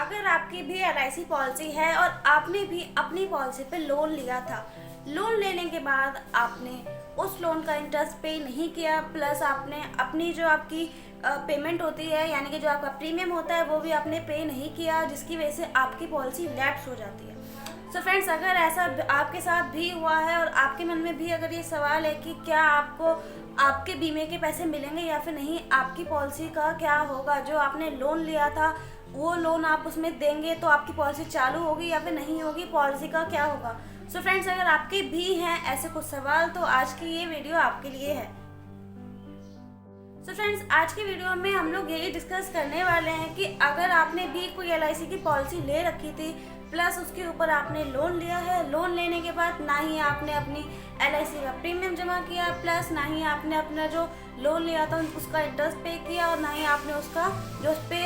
अगर आपकी भी एलआईसी पॉलिसी है और आपने भी अपनी पॉलिसी पे लोन लिया था, लोन लेने के बाद आपने उस लोन का इंटरेस्ट पे नहीं किया, प्लस आपने अपनी जो आपकी पेमेंट होती है यानी कि जो आपका प्रीमियम होता है वो भी आपने पे नहीं किया, जिसकी वजह से आपकी पॉलिसी लैप्स हो जाती है। सो फ्रेंड्स, अगर ऐसा आपके साथ भी हुआ है और आपके मन में भी अगर ये सवाल है कि क्या आपको आपके बीमे के पैसे मिलेंगे या फिर नहीं, आपकी पॉलिसी का क्या होगा, जो आपने लोन लिया था वो लोन आप उसमें देंगे तो आपकी पॉलिसी चालू होगी या फिर नहीं होगी, पॉलिसी का क्या होगा। सो फ्रेंड्स, अगर आपके भी हैं ऐसे कुछ सवाल तो आज की ये वीडियो आपके लिए है। सो फ्रेंड्स, आज की वीडियो में हम लोग यही डिस्कस करने वाले हैं कि अगर आपने भी कोई एलआईसी की पॉलिसी ले रखी थी प्लस उसके ऊपर आपने लोन लिया है, लोन लेने के बाद ना ही आपने अपनी एलआईसी का प्रीमियम जमा किया, प्लस ना ही आपने अपना जो लोन लिया था उसका इंटरेस्ट पे किया, और ना ही आपने उसका जो उस पे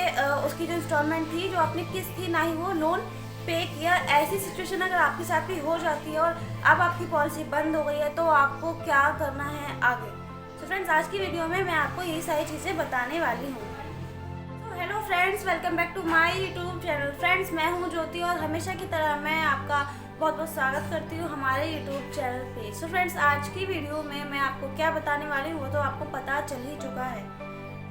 उसकी जो इंस्टॉलमेंट थी, जो आपने किस्त थी, ना ही वो लोन पे किया। ऐसी सिचुएशन अगर आपके साथ भी हो जाती है और अब आपकी पॉलिसी बंद हो गई है तो आपको क्या करना है आगे। तो फ्रेंड्स, आज की वीडियो में मैं आपको यही सारी चीज़ें बताने वाली हूँ। Hello friends, welcome back to my YouTube channel. Friends, मैं हूँ ज्योति और हमेशा की तरह मैं आपका बहुत बहुत स्वागत करती हूँ हमारे यूट्यूब चैनल पे। सो फ्रेंड्स, आज की वीडियो में मैं आपको क्या बताने वाली हूँ वो तो आपको पता चल ही चुका है।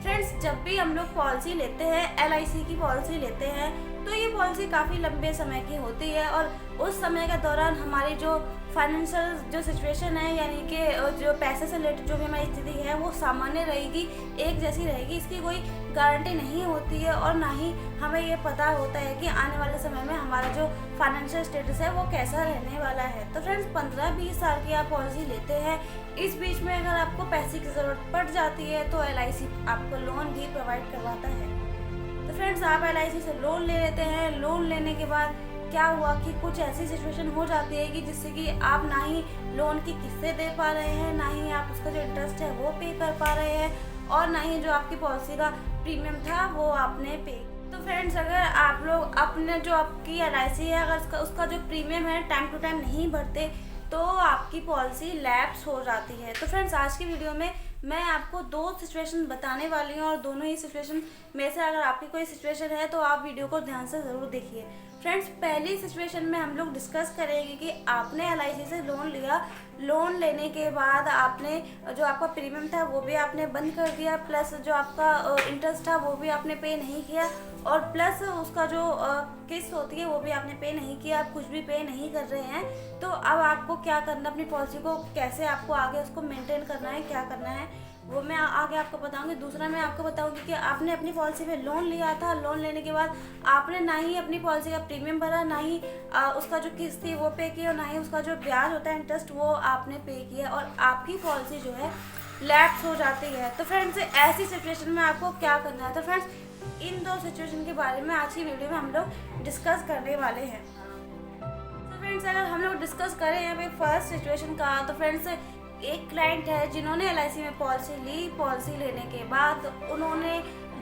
फ्रेंड्स, जब भी हम लोग पॉलिसी लेते हैं, एलआईसी की पॉलिसी लेते हैं, तो ये पॉलिसी काफ़ी लंबे समय की होती है और उस समय के दौरान हमारी जो फाइनेंशियल जो सिचुएशन है यानी कि जो पैसे से रिलेटेड जो भी हमारी स्थिति है वो सामान्य रहेगी, एक जैसी रहेगी, इसकी कोई गारंटी नहीं होती है और ना ही हमें ये पता होता है कि आने वाले समय में हमारा जो फाइनेंशियल स्टेटस है वो कैसा रहने वाला है। तो फ्रेंड्स, 15-20 साल की आप पॉलिसी लेते हैं, इस बीच में अगर आपको पैसे की ज़रूरत पड़ जाती है तो एलआईसी आपको लोन भी प्रोवाइड करवाता है। तो फ्रेंड्स, आप एलआईसी से लोन ले लेते हैं, लोन लेने के बाद क्या हुआ कि कुछ ऐसी सिचुएशन हो जाती है कि जिससे कि आप ना ही लोन की किस्तें दे पा रहे हैं, ना ही आप उसका जो इंटरेस्ट है वो पे कर पा रहे हैं, और ना ही जो आपकी पॉलिसी का प्रीमियम था वो आपने पे। तो फ्रेंड्स, अगर आप लोग अपने जो आपकी एलआईसी है अगर उसका जो प्रीमियम है टाइम टू टाइम नहीं भरते तो आपकी पॉलिसी लैप्स हो जाती है। तो फ्रेंड्स, आज की वीडियो में मैं आपको 2 सिचुएशन बताने वाली हूँ और दोनों ही सिचुएशन में से अगर आपकी कोई सिचुएशन है तो आप वीडियो को ध्यान से ज़रूर देखिए। फ्रेंड्स, पहली सिचुएशन में हम लोग डिस्कस करेंगे कि आपने एलआईसी से लोन लिया, लोन लेने के बाद आपने जो आपका प्रीमियम था वो भी आपने बंद कर दिया, प्लस जो आपका इंटरेस्ट था वो भी आपने पे नहीं किया, और प्लस उसका जो किस्त होती है वो भी आपने पे नहीं किया, आप कुछ भी पे नहीं कर रहे हैं। तो अब आपको क्या करना, अपनी पॉलिसी को कैसे आपको आगे उसको मेंटेन करना है, क्या करना है वो मैं आगे आपको बताऊंगी। दूसरा मैं आपको बताऊंगी कि आपने अपनी पॉलिसी पे लोन लिया था, लोन लेने के बाद आपने ना ही अपनी पॉलिसी का प्रीमियम भरा, ना ही उसका जो किस्त थी वो पे किया, और ना ही उसका जो ब्याज होता है इंटरेस्ट वो आपने पे किया, और आपकी पॉलिसी जो है लैप्स हो जाती है। तो फ्रेंड्स, ऐसी सिचुएशन में आपको क्या करना है, तो फ्रेंड्स इन 2 सिचुएशन के बारे में आज की वीडियो में हम लोग डिस्कस करने वाले हैं। तो फ्रेंड्स, अगर हम लोग डिस्कस करें यहाँ पे फर्स्ट सिचुएशन का, तो फ्रेंड्स एक क्लाइंट है जिन्होंने एलआईसी में पॉलिसी ली, पॉलिसी लेने के बाद उन्होंने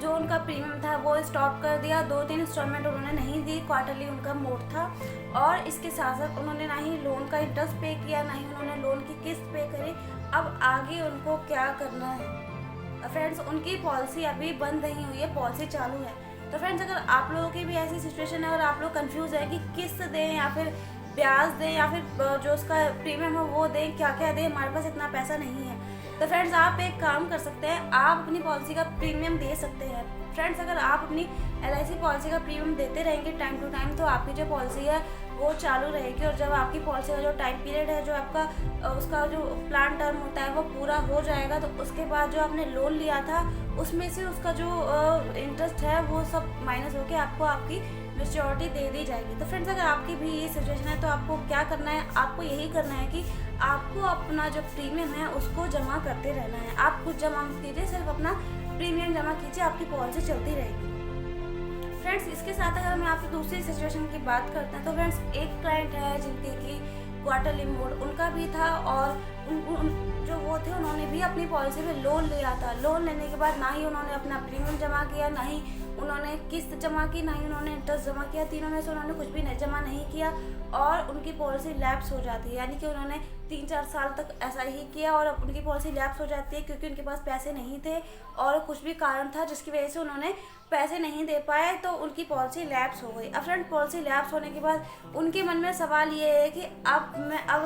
जो उनका प्रीमियम था वो स्टॉप कर दिया, 2-3 इंस्टॉलमेंट उन्होंने नहीं दी, क्वार्टरली उनका मोड था, और इसके साथ साथ उन्होंने ना ही लोन का इंटरेस्ट पे किया, ना ही उन्होंने लोन की किस्त पे करी। अब आगे उनको क्या करना है फ्रेंड्स, उनकी पॉलिसी अभी बंद नहीं हुई है, पॉलिसी चालू है। तो फ्रेंड्स, अगर आप लोगों की भी ऐसी सिचुएशन है और आप लोग कंफ्यूज है कि किस्त दें या फिर ब्याज दें या फिर जो उसका प्रीमियम है वो दें, क्या क्या दें, हमारे पास इतना पैसा नहीं है, तो फ्रेंड्स आप एक काम कर सकते हैं, आप अपनी पॉलिसी का प्रीमियम दे सकते हैं। फ्रेंड्स, अगर आप अपनी एलआईसी पॉलिसी का प्रीमियम देते रहेंगे टाइम टू टाइम तो आपकी जो पॉलिसी है वो चालू रहेगी, और जब आपकी पॉलिसी का जो टाइम पीरियड है, जो आपका उसका जो प्लान टर्म होता है वो पूरा हो जाएगा, तो उसके बाद जो आपने लोन लिया था उसमें से उसका जो इंटरेस्ट है वो सब माइनस होकर आपको आपकी मैच्योरिटी दे दी जाएगी। तो फ्रेंड्स, अगर आपकी भी ये सिचुएशन है तो आपको क्या करना है, आपको यही करना है कि आपको अपना जो प्रीमियम है उसको जमा करते रहना है। आप कुछ जमा मत कीजिए, सिर्फ अपना प्रीमियम जमा कीजिए, आपकी पॉलिसी चलती रहेगी। फ्रेंड्स, इसके साथ अगर मैं आपकी दूसरी सिचुएशन की बात करते हैं तो फ्रेंड्स एक क्लाइंट है जिनके की क्वार्टरली मोड उनका भी था, और जो वो थे उन्होंने भी अपनी पॉलिसी पे लोन लिया था, लोन लेने के बाद ना ही उन्होंने अपना प्रीमियम जमा किया, ना ही उन्होंने किस्त जमा की, ना ही उन्होंने इंटरेस्ट जमा किया। तीनों में से उन्होंने कुछ भी जमा नहीं किया और उनकी पॉलिसी लैप्स हो जाती है, यानी कि उन्होंने 3-4 साल तक ऐसा ही किया और अब उनकी पॉलिसी लैप्स हो जाती है क्योंकि उनके पास पैसे नहीं थे और कुछ भी कारण था जिसकी वजह से उन्होंने पैसे नहीं दे पाए, तो उनकी पॉलिसी लैप्स हो गई। अब फ्रेंड, पॉलिसी लैप्स होने के बाद उनके मन में सवाल ये है कि अब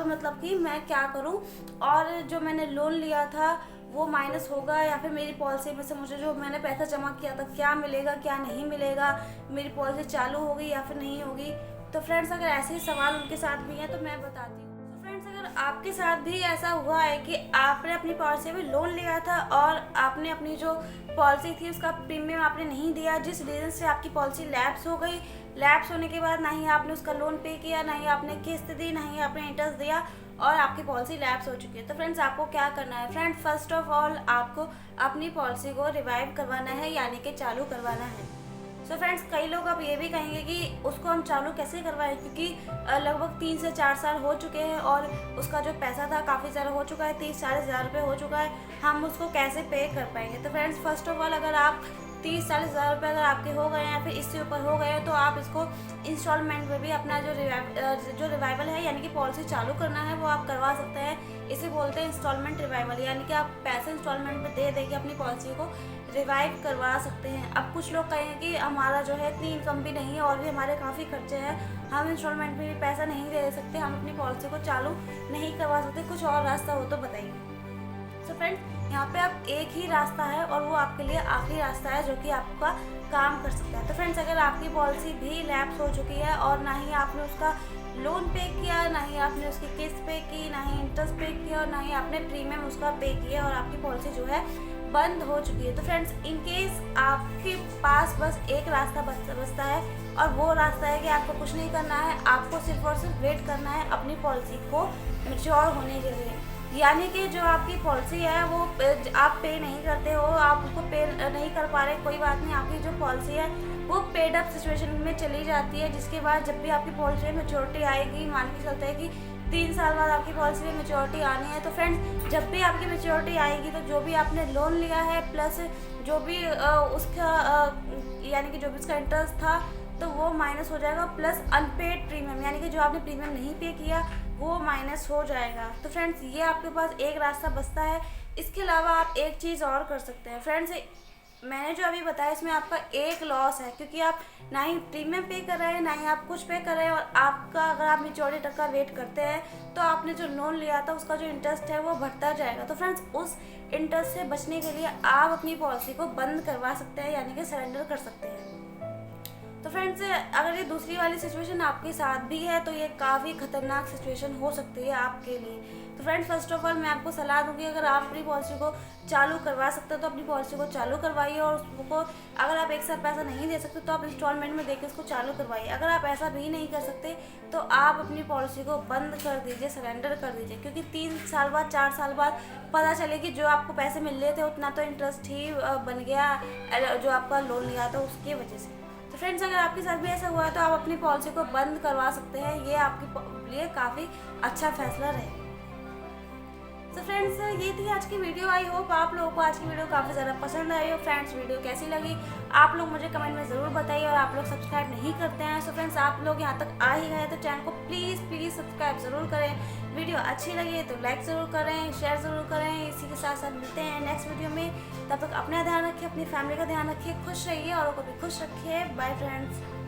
मतलब कि मैं क्या करूं, और जो मैंने लोन लिया था वो माइनस होगा या फिर मेरी पॉलिसी में से मुझे जो मैंने पैसा जमा किया था क्या मिलेगा, क्या नहीं मिलेगा, मेरी पॉलिसी चालू होगी या फिर नहीं होगी। तो फ्रेंड्स, अगर ऐसे ही सवाल उनके साथ भी हैं तो मैं बताती हूँ। तो फ्रेंड्स, अगर आपके साथ भी ऐसा हुआ है कि आपने अपनी पॉलिसी में लोन लिया था और आपने अपनी जो पॉलिसी थी उसका प्रीमियम आपने नहीं दिया, जिस रीज़न से आपकी पॉलिसी लैप्स हो गई, लैप्स होने के बाद ना ही आपने उसका लोन पे किया, ना ही आपने किस्त दी, ना ही आपने इंटरेस्ट दिया और आपकी पॉलिसी लैप्स हो चुकी है। तो फ्रेंड्स, आपको क्या करना है? फ्रेंड्स, फर्स्ट ऑफ ऑल आपको अपनी पॉलिसी को रिवाइव करवाना है, यानी कि चालू करवाना है। सो फ्रेंड्स, कई लोग अब ये भी कहेंगे कि उसको हम चालू कैसे करवाएं, क्योंकि लगभग 3 से 4 साल हो चुके हैं और उसका जो पैसा था काफ़ी ज़्यादा हो चुका है, 30-40 हज़ार रुपये हो चुका है, हम उसको कैसे पे कर पाएंगे? तो फ्रेंड्स, फर्स्ट ऑफ ऑल अगर आप 30-40 हज़ार रुपये अगर आपके हो गए हैं या फिर इससे ऊपर हो गए हैं तो आप इसको इंस्टॉलमेंट में भी अपना जो रिवाइवल है, यानी कि पॉलिसी चालू करना है, वो आप करवा सकते हैं। इसे बोलते हैं इंस्टॉलमेंट रिवाइवल, यानी कि आप पैसे इंस्टॉलमेंट में दे के अपनी पॉलिसी को रिवाइव करवा सकते हैं। अब कुछ लोग कहेंगे कि हमारा जो है इतनी इनकम भी नहीं है और भी हमारे काफ़ी खर्चे हैं, हम इंस्टॉलमेंट में भी पैसा नहीं दे सकते, हम अपनी पॉलिसी को चालू नहीं करवा सकते, कुछ और रास्ता हो तो बताइए। सो फ्रेंड्स, यहाँ पे अब एक ही रास्ता है और वो आपके लिए आखिरी रास्ता है जो कि आपका काम कर सकता है। तो फ्रेंड्स, अगर आपकी पॉलिसी भी लैप्स हो चुकी है और ना ही आपने उसका लोन पे किया, ना ही आपने उसकी किस्त पे की, ना ही इंटरेस्ट पे किया और ना ही आपने प्रीमियम उसका पे किया और आपकी पॉलिसी जो है बंद हो चुकी है, तो फ्रेंड्स, इन केस आपके पास बस एक रास्ता बचता है और वो रास्ता है कि आपको कुछ नहीं करना है, आपको सिर्फ और सिर्फ वेट करना है अपनी पॉलिसी को मैच्योर होने के लिए। यानी कि जो आपकी पॉलिसी है वो आप पे नहीं करते हो, आप उसको पे नहीं कर पा रहे, कोई बात नहीं, आपकी जो पॉलिसी है वो पेड अप सिचुएशन में चली जाती है, जिसके बाद जब भी आपकी पॉलिसी में मैच्योरिटी आएगी, मान के चलते हैं कि 3 साल बाद आपकी पॉलिसी में मैच्योरिटी आनी है, तो फ्रेंड्स, जब भी आपकी मैच्योरिटी आएगी तो जो भी आपने लोन लिया है प्लस जो भी उसका यानी कि जो भी उसका इंटरेस्ट था तो वो माइनस हो जाएगा, प्लस अनपेड प्रीमियम, यानी कि जो आपने प्रीमियम नहीं पे किया वो माइनस हो जाएगा। तो फ्रेंड्स, ये आपके पास एक रास्ता बचता है। इसके अलावा आप एक चीज़ और कर सकते हैं। फ्रेंड्स, मैंने जो अभी बताया इसमें आपका एक लॉस है, क्योंकि आप ना ही प्रीमियम पे कर रहे हैं, ना ही आप कुछ पे कर रहे हैं, और आपका अगर आप मैच्योरिटी तक का वेट करते हैं तो आपने जो लोन लिया था उसका जो इंटरेस्ट है वो बढ़ता जाएगा। तो फ्रेंड्स, उस इंटरेस्ट से बचने के लिए आप अपनी पॉलिसी को बंद करवा सकते हैं, यानी कि सरेंडर कर सकते हैं। तो फ्रेंड्स, अगर ये दूसरी वाली सिचुएशन आपके साथ भी है तो ये काफ़ी खतरनाक सिचुएशन हो सकती है आपके लिए। तो फ्रेंड्स, फर्स्ट ऑफ ऑल मैं आपको सलाह दूंगी, अगर आप अपनी पॉलिसी को चालू करवा सकते हो तो अपनी पॉलिसी को चालू करवाइए, और उसको अगर आप एक साथ पैसा नहीं दे सकते तो आप इंस्टॉलमेंट में देकर उसको चालू करवाइए। अगर आप ऐसा भी नहीं कर सकते तो आप अपनी पॉलिसी को बंद कर दीजिए, सरेंडर कर दीजिए, क्योंकि 3 साल बाद 4 साल बाद पता चले कि जो आपको पैसे मिल रहे थे उतना तो इंटरेस्ट ही बन गया जो आपका लोन लिया था उसकी वजह से। तो फ्रेंड्स, अगर आपके साथ भी ऐसा हुआ है तो आप अपनी पॉलिसी को बंद करवा सकते हैं, ये आपके लिए काफ़ी अच्छा फैसला रहेगा। तो फ्रेंड्स, ये थी आज की वीडियो। आई होप आप लोगों को आज की वीडियो काफ़ी ज़्यादा पसंद आई हो। फ्रेंड्स, वीडियो कैसी लगी आप लोग मुझे कमेंट में ज़रूर बताइए, और आप लोग सब्सक्राइब नहीं करते हैं। सो फ्रेंड्स, आप लोग यहाँ तक आ ही गए तो चैनल को प्लीज़ सब्सक्राइब ज़रूर करें। वीडियो अच्छी लगी तो लाइक ज़रूर करें, शेयर ज़रूर करें। इसी के साथ साथ मिलते हैं नेक्स्ट वीडियो में। तब तक अपना ध्यान रखिए, अपनी फैमिली का ध्यान रखिए, खुश रहिए, औरों को भी खुश रखिए। Bye friends.